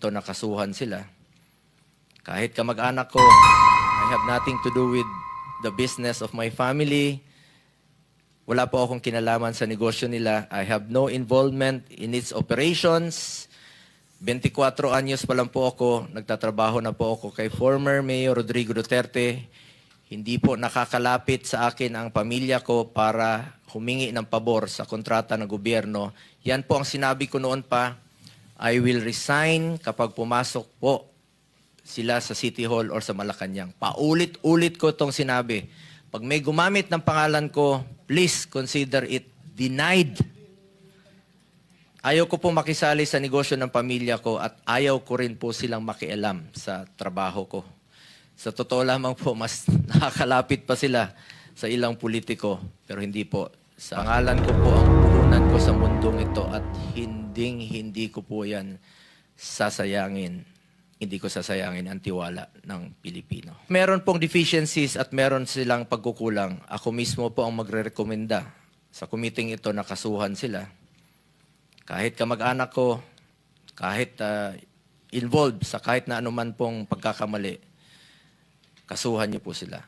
ito nakasuhan sila. Kahit kamag-anak ko, I have nothing to do with the business of my family. Wala po akong kinalaman sa negosyo nila. I have no involvement in its operations. 24 anyos pa lang po ako, nagtatrabaho na po ako kay former Mayor Rodrigo Duterte. Hindi po nakakalapit sa akin ang pamilya ko para humingi ng pabor sa kontrata ng gobyerno. Yan po ang sinabi ko noon pa, I will resign kapag pumasok po sila sa City Hall or sa Malacanang. Paulit-ulit ko itong sinabi. Pag may gumamit ng pangalan ko, please consider it denied. Ayaw ko po makisali sa negosyo ng pamilya ko at ayaw ko rin po silang makialam sa trabaho ko. Sa totoo lamang po, mas nakakalapit pa sila sa ilang politiko, pero hindi po. Sa pangalan ko po ang puhunan ko sa mundong ito at hindi ko po yan sasayangin. Hindi ko sasayangin ang tiwala ng Pilipino. Meron pong deficiencies at meron silang pagkukulang. Ako mismo po ang magre-rekomenda sa committee ito na kasuhan sila. Kahit kamag-anak ko, kahit involved sa kahit na anuman pong pagkakamali, kasuhan niyo po sila.